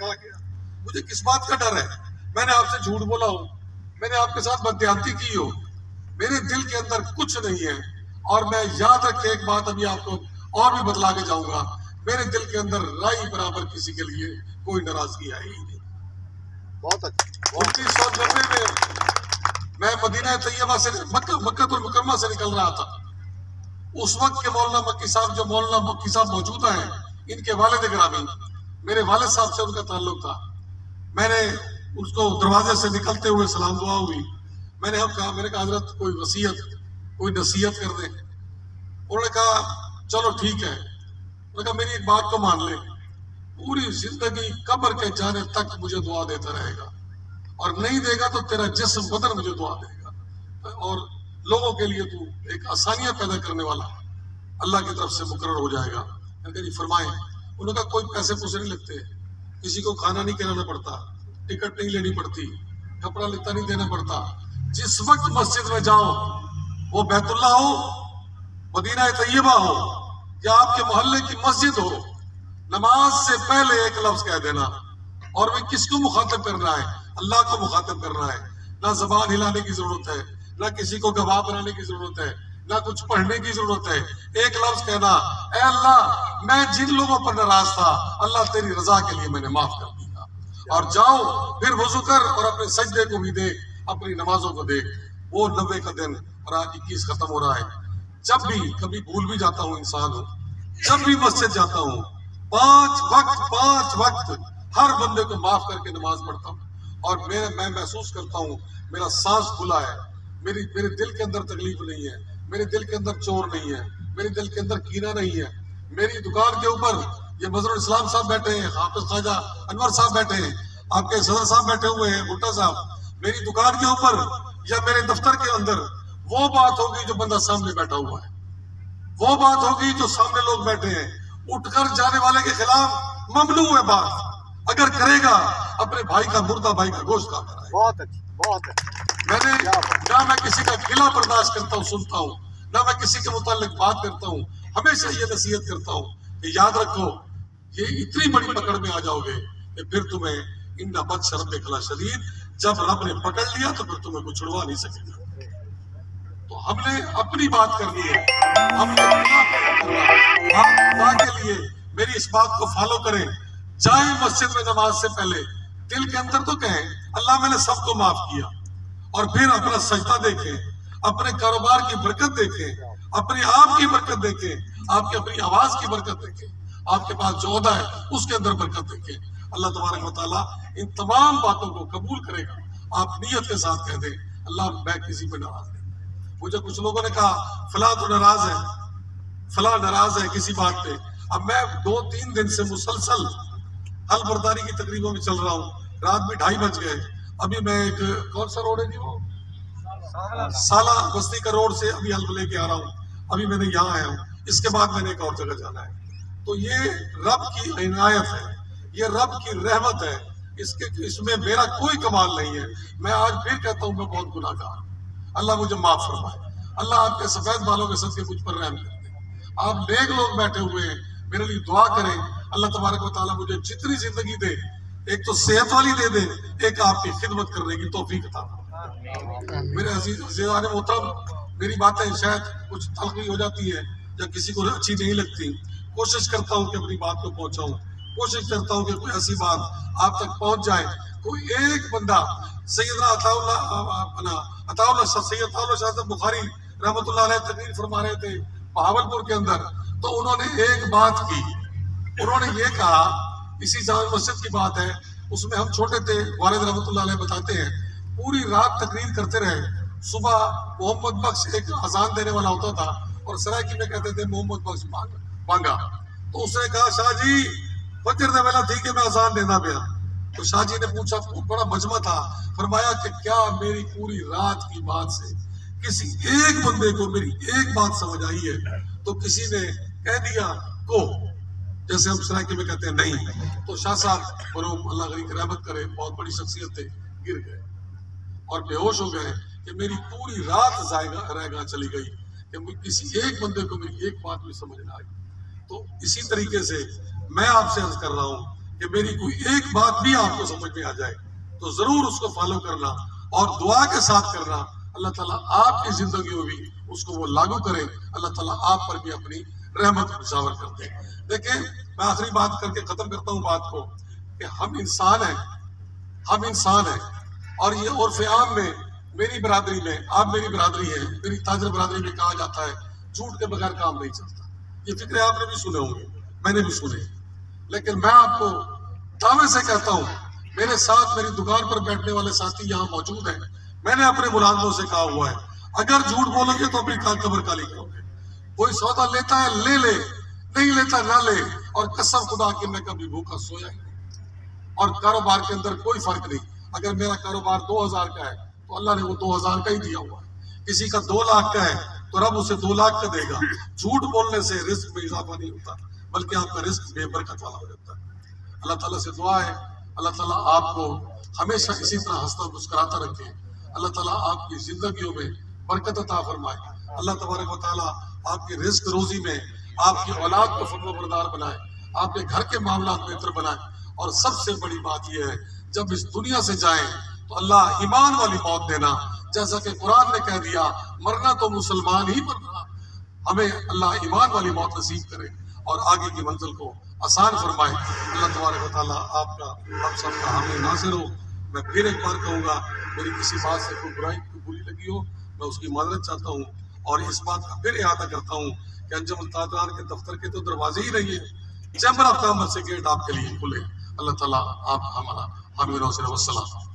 کہا گیا. مجھے کس بات کا ڈر ہے؟ میں نے آپ سے جھوٹ بولا ہو, میں نے آپ کے ساتھ بددیانتی کی ہو, میرے دل کے اندر کچھ نہیں ہے. اور میں یاد رکھ کے ایک بات ابھی آپ کو اور بھی بتلا کے جاؤں گا, میرے دل کے اندر رائی برابر کسی کے لیے کوئی ناراضگی آئی ہی نہیں. بہت اچھا. 1990 میں مدینہ طیبہ سے مکہ المکرمہ سے نکل رہا تھا. اس وقت کے مولانا مکی صاحب, جو مولانا مکی صاحب موجودہ ہیں, ان کے والد گرامی, میرے والد صاحب سے ان کا تعلق تھا. میں نے اس کو دروازے سے نکلتے ہوئے سلام دعا ہوئی. میں نے کہا, میں نے کہا حضرت کوئی وصیت, کوئی نصیحت کر دیں. انہوں نے کہا چلو ٹھیک ہے. انہوں نے کہا میری ایک بات کو مان لے, پوری زندگی قبر کے جانے تک مجھے دعا دیتا رہے گا, اور نہیں دے گا تو تیرا جسم بدن مجھے دعا دے گا, اور لوگوں کے لیے تو ایک آسانیاں پیدا کرنے والا اللہ کی طرف سے مقرر ہو جائے گا. میں نے کہا جی فرمائیں. انہوں نے کہا کوئی پیسے پوسے نہیں لگتے, کسی کو کھانا نہیں کھلانا پڑتا, ٹکٹ نہیں لینی پڑتی, کپڑا لتا نہیں دینا پڑتا. جس وقت مسجد میں جاؤ, وہ بیت اللہ ہو, مدینہ طیبہ ہو, یا آپ کے محلے کی مسجد ہو, نماز سے پہلے ایک لفظ کہہ دینا. اور وہ کس کو مخاطب کرنا ہے؟ اللہ کو مخاطب کرنا ہے. نہ زبان ہلانے کی ضرورت ہے, نہ کسی کو گواہ بنانے کی ضرورت ہے, نہ کچھ پڑھنے کی ضرورت ہے. ایک لفظ کہنا, اے اللہ میں جن لوگوں پر ناراض تھا, اللہ تیری رضا کے لیے میں نے معاف کر دیا. اور جاؤ پھر وضو کر اور اپنے سجدے کو بھی دیکھ, اپنی نمازوں کو دیکھ. وہ 90 کا دن اور آج 21 ختم ہو رہا ہے. جب بھی کبھی بھول بھی جاتا ہوں, انسان ہوں, جب بھی مسجد جاتا ہوں, 5 وقت ہر بندے کو معاف کر کے نماز پڑھتا ہوں. اور میں محسوس کرتا ہوں میرا سانس کھلا ہے, میرے دل کے اندر تکلیف نہیں ہے, میرے دل کے اندر چور نہیں ہے, میرے دل کے اندر کینہ نہیں ہے. میری دکان کے اوپر یہ مظہر الاسلام صاحب بیٹھے ہیں, حافظ خواجہ انور صاحب بیٹھے ہیں, آپ کے صدر صاحب بیٹھے ہوئے ہیں, بھٹا صاحب. میری دکان کے اوپر یا میرے دفتر کے اندر وہ بات ہوگی جو بندہ سامنے بیٹھا ہوا ہے, وہ بات ہوگی جو سامنے لوگ بیٹھے ہیں. اٹھ کر جانے والے کے خلاف ممنوع ہے بات. اگر کرے گا اپنے بھائی کا, مردہ بھائی کا گوشت کھا کر آئے. بہت اچھا, بہت اچھا. نہ میں کسی کا گلہ برداشت کرتا ہوں, سنتا ہوں, نہ میں کسی کے متعلق بات کرتا ہوں. ہمیشہ یہ نصیحت کرتا ہوں کہ یاد رکھو, یہ اتنی بڑی پکڑ میں آ جاؤ گے کہ پھر تمہیں ان بد شرم بخلا شدید, جب رب نے پکڑ لیا تو پھر تمہیں کوئی چھڑوا نہیں سکے گا. تو ہم نے اپنی بات کرنی ہے, ہم نے آپ خدا کے لیے میری اس بات کو فالو کریں. جائیں مسجد میں نماز سے پہلے دل کے اندر تو کہیں اللہ میں نے سب کو معاف کیا, اور پھر اپنا سجدہ دیکھیں, اپنے کاروبار کی برکت دیکھیں, اپنے آپ کی برکت دیکھیں, آپ کی اپنی آواز کی برکت دیکھیں, آپ کے پاس جو عہدہ ہے اس کے اندر برکت دیکھیں. اللہ تبارک و تعالیٰ ان تمام باتوں کو قبول کرے گا. آپ نیت کے ساتھ کہہ دیں اللہ میں کسی پہ ناراض نہیں. مجھے کچھ لوگوں نے کہا فلاں تو ناراض ہے, فلاں ناراض ہے کسی بات پہ. اب میں 2-3 دن سے مسلسل حل برداری کی تقریبوں میں چل رہا ہوں. رات میں 2:30 بج گئے. ابھی میں ایک کون سا روڈ ہے جی, وہ سالہ بستی کا روڈ سے ابھی حلب لے کے آ رہا ہوں. ابھی میں نے یہاں آیا ہوں, اس کے بعد میں نے ایک اور جگہ جانا ہے. تو یہ رب کی عنایت ہے, یہ رب کی رحمت ہے, اس میں میرا کوئی کمال نہیں ہے. میں آج پھر کہتا ہوں میں بہت گناہ گار ہوں, اللہ مجھے معاف فرمائے. اللہ آپ کے سفید بالوں کے صدقے مجھ پر رحم کر دے. آپ نیک لوگ بیٹھے ہوئے ہیں, میرے لیے دعا کریں. اللہ تبارک و تعالیٰ مجھے جتنی زندگی دے, ایک تو صحت والی دے دے, ایک آپ کی خدمت کرنے کی توفیق عطا فرمائے. میرے عزیزان محترم, میری باتیں شاید کچھ تلخ بھی ہو جاتی ہے یا کسی کو اچھی نہیں لگتی. کوشش کرتا ہوں کہ اپنی بات کو پہنچاؤں, کوشش کرتا ہوں کہ کوئی ایسی بات آپ تک پہنچ جائے. کوئی ایک بندہ, سیدنا عطا اللہ شاہ بخاری رحمۃ اللہ علیہ تقریر فرما رہے تھے بہاولپور کے اندر, تو انہوں نے ایک بات کی. انہوں نے یہ کہا, اسی جامع مسجد کی بات ہے, اس میں ہم چھوٹے تھے, والد رحمۃ اللہ علیہ بتاتے ہیں پوری رات تقریر کرتے رہے. صبح محمد بخش ایک اذان دینے والا ہوتا تھا, اور سرائکی میں کہتے تھے محمد بخش مانگا. تو اس نے کہا شاہ جی فجر دے ویلا تھی کہ میں اذان دینا پیا. تو شاہ جی نے پوچھا, بڑا مجمع تھا, فرمایا کہ کیا میری پوری رات کی بات سے کسی ایک بندے کو میری ایک بات سمجھ آئی ہے؟ تو کسی نے کہہ دیا کو, جیسے ہم سرائکی میں کہتے ہیں نہیں. تو شاہ صاحب مرحوم اللہ غنی کی رحمت کرے, بہت بڑی شخصیت تھے, گر گئے اور بے ہوش ہو گئے کہ میری پوری رات رہ گاہ چلی گئی کہ کسی ایک بندے کو میری ایک بات بھی سمجھ نہ آئی. تو اسی طریقے سے میں آپ سے عرض کر رہا ہوں, کہ میری کوئی ایک بات بھی آپ کو سمجھ میں آ جائے تو ضرور اس کو فالو کرنا اور دعا کے ساتھ کرنا. اللہ تعالیٰ آپ کی زندگی میں بھی اس کو وہ لاگو کرے. اللہ تعالیٰ آپ پر بھی اپنی رحمت مشاور کرتے ہیں. دیکھیں میں آخری بات کر کے ختم کرتا ہوں بات کو کہ ہم انسان ہیں اور یہ عرف عام میں میری برادری میں آپ میری برادری ہیں, میری تاجر برادری میں کہا جاتا ہے جھوٹ کے بغیر کام نہیں چلتا. یہ فکرے آپ نے بھی سنے ہوں گے, میں نے بھی سنے, لیکن میں آپ کو دعوے سے کہتا ہوں میرے ساتھ میری دکان پر بیٹھنے والے ساتھی یہاں موجود ہیں, میں نے اپنے ملازموں سے کہا ہوا ہے اگر جھوٹ بولو گے تو اپنی قبر کالی کرو گے. کوئی سودا لیتا ہے لے لے, نہیں لیتا نہ لے, اور قسم خدا کہ میں کبھی بھوکا سویا ہی نہیں. اور کاروبار کے اندر کوئی فرق نہیں. اگر میرا کاروبار 2000 کا ہے تو اللہ نے وہ 2000 کا ہی دیا ہوا ہے. کسی کا 2 لاکھ کا ہے تو رب اسے 2 لاکھ کا دے گا. جھوٹ بولنے سے رزق میں اضافہ نہیں ہوتا بلکہ آپ کا رزق بے برکت والا ہو جاتا ہے. اللہ تعالیٰ سے دعا ہے اللہ تعالیٰ آپ کو ہمیشہ اسی طرح ہنستا مسکراتا رکھے. اللہ تعالیٰ آپ کی زندگیوں میں برکت عطا فرمائے. اللہ تبارک و تعالیٰ آپ کی رزق روزی میں آپ کی اولاد کو فرما بردار بنائے, آپ کے گھر کے معاملات بہتر بنائے. اور سب سے بڑی بات یہ ہے جب اس دنیا سے جائیں تو اللہ ایمان والی موت دینا, جیسا کہ قرآن نے کہہ دیا مرنا تو مسلمان ہی مرنا. ہمیں اللہ ایمان والی موت نصیب کرے اور آگے کی منزل کو آسان فرمائے. اللہ تبارک و تعالیٰ آپ کا ہم سب کا حامی ناصر ہو. میں پھر ایک بار کہوں گا میری کسی بات سے کوئی برائی کوئی بری لگی ہو میں اس کی معذرت چاہتا ہوں, اور اس بات کا پھر احاطہ کرتا ہوں کہ انجم التاجران کے دفتر کے تو دروازے ہی نہیں ہیں, چیمبر آف کامرس سے گیٹ آپ کے لیے کھلے. اللہ تعالیٰ آپ ہمارا حامی ناصر. والسلام.